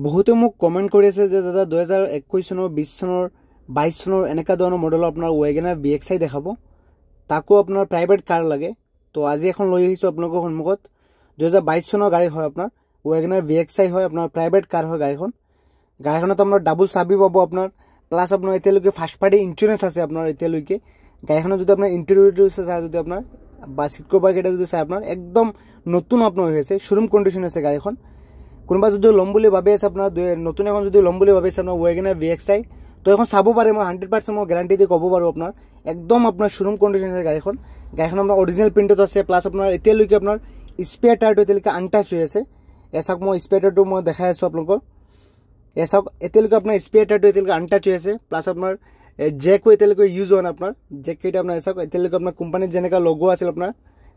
বহুতে মোক কমেন্ট কৰি আছে যে দাদা 2021 চনৰ 20 চনৰ 22 চনৰ এনেকা ধৰণৰ মডেলৰ আপোনাৰ WagonR VXi দেখাব, তাকো আপোনাৰ প্ৰাইভেট কাৰ লাগে। তো আজি এখন লৈ আহিছো আপোনালোকৰ সন্মুখত 2022 চনৰ গাড়ী হয়, আপোনাৰ WagonR VXi হয়, আপোনাৰ প্ৰাইভেট কাৰ হয় গাড়ীখন। গাড়ীখনত আপোনাৰ ডাবল চাবি পাব আপোনাৰ, প্লাছ আপোনাৰ এতিয়ালৈকে ফাৰ্ষ্ট পাৰ্টি ইঞ্চুৰেঞ্চ আছে আপোনাৰ এতিয়ালৈকে। গাড়ীখনত যদি আপোনাৰ ইণ্টেৰিয়ৰটো চাই, যদি আপোনাৰ বা সিট কভাৰ কেইটা যদি চাই, আপোনাৰ একদম নতুন আপোনাৰ হৈ আছে, শ্বৰুম কণ্ডিশ্যন আছে গাড়ীখন। কোনোবা যদি ল'ম বুলি ভাবি আছে আপোনাৰ নতুন এখন যদি ল'ম বুলি ভাবি আছে আপোনাৰ WagonR VXi, তো এখন চাব পাৰে। মই 100% মই গেৰাণ্টি দি ক'ব পাৰোঁ আপোনাৰ একদম আপোনাৰ শ্বৰুম কণ্ডিশ্যন আছে গাড়ীখন। গাড়ীখন আপোনাৰ অৰিজিনেল প্ৰিণ্টত আছে, প্লাছ আপোনাৰ এতিয়ালৈকে আপোনাৰ স্পেয়াৰ টায়াৰটো এতিয়ালৈকে আনটাচ হৈ আছে। চাওক মই স্পেয়াৰ টায়াৰটো মই দেখাই আছোঁ আপোনালোকৰ। চাওক এতিয়ালৈকে আপোনাৰ স্পেয়াৰ টায়াৰটো এতিয়ালৈকে আনটাচ হৈ আছে, প্লাছ আপোনাৰ জেকো এতিয়ালৈকে ইউজ হোৱা নাই। আপোনাৰ জেক কেইটা আপোনাৰ চাওক এতিয়ালৈকে আপোনাৰ কোম্পানীত যেনেকৈ লগো আছিল আপোনাৰ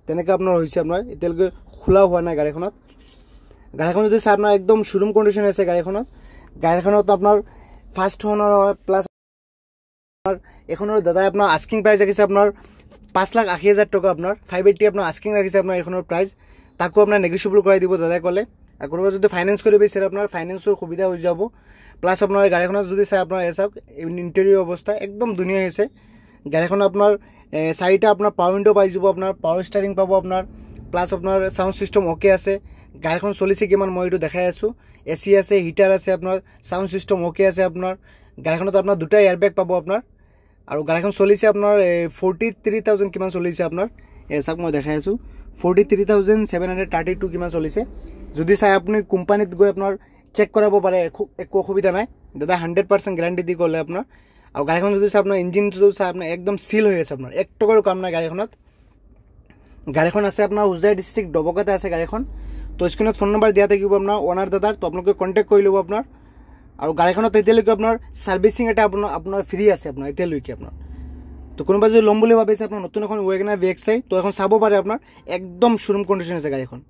তেনেকৈ আপোনাৰ হৈছে, আপোনাৰ এতিয়ালৈকে খোলা হোৱা নাই গাড়ীখনত। গাড়ীখন যদি চাই আপোনাৰ একদম শ্বৰুম কণ্ডিশ্যন আছে গাড়ীখনত। গাড়ীখনত আপোনাৰ ফাৰ্ষ্ট অনাৰ হয়, প্লাছ আপোনাৰ এইখনৰ দাদাই আপোনাৰ আস্কিং প্ৰাইচ ৰাখিছে আপোনাৰ 5,80,000 টকা, আপোনাৰ 580 আপোনাৰ আস্কিং ৰাখিছে আপোনাৰ এইখনৰ প্ৰাইচ। তাকো আপোনাৰ নেগোচিয়েবল কৰাই দিব দাদাই ক'লে। কোনোবা যদি ফাইনেন্স কৰিব বিচাৰে আপোনাৰ ফাইনেন্সৰ সুবিধা হৈ যাব। প্লাছ আপোনাৰ গাড়ীখনত যদি চাই আপোনাৰ চাওক ইণ্টেৰিয়ৰ অৱস্থা একদম ধুনীয়া হৈছে। গাড়ীখনত আপোনাৰ 4টা আপোনাৰ পাৱাৰ উইণ্ডো পাই যাব, আপোনাৰ পাৱাৰ ষ্টাৰিং পাব আপোনাৰ, প্লাছ আপোনাৰ চাউণ্ড ছিষ্টেম অ'কে আছে। গাড়ীখন চলিছে কিমান মই এইটো দেখাই আছোঁ। AC আছে, হিটাৰ আছে, আপোনাৰ চাউণ্ড ছিষ্টেম অ'কে আছে। আপোনাৰ গাড়ীখনত আপোনাৰ 2টা এয়াৰবেগ পাব আপোনাৰ, আৰু গাড়ীখন চলিছে আপোনাৰ 43,000 কিমান চলিছে আপোনাৰ। চাওক মই দেখাই আছোঁ 43,732 কিমান চলিছে। যদি চাই আপুনি কোম্পানীত গৈ আপোনাৰ চেক কৰাব পাৰে, একো অসুবিধা নাই। দাদা 100% গেৰাণ্টি দি ক'লে আপোনাৰ। আৰু গাড়ীখন যদি চাই আপোনাৰ ইঞ্জিনটো চাই আপোনাৰ একদম চিল হৈ আছে, আপোনাৰ 1 টকাৰো কাম নাই গাড়ীখনত। গাড়ীখন আছে আপোনাৰ হোজাই ডিষ্ট্ৰিক্ট ডবকাতে আছে গাড়ীখন। তো স্ক্ৰীণত ফোন নম্বৰ দিয়া থাকিব আপোনাৰ অনাৰ দাদাৰ, তো আপোনালোকে কণ্টেক্ট কৰি ল'ব আপোনাৰ। আৰু গাড়ীখনত এতিয়ালৈকে আপোনাৰ ছাৰ্ভিচিং এটা আপোনাৰ ফ্ৰী আছে আপোনাৰ এতিয়ালৈকে আপোনাৰ। তো কোনোবা যদি ল'ম বুলি ভাবিছে আপোনাৰ নতুন এখন WagonR VXi, তো এখন চাব পাৰে আপোনাৰ একদম শ্বৰুম কণ্ডিশ্যন আছে গাড়ীখন।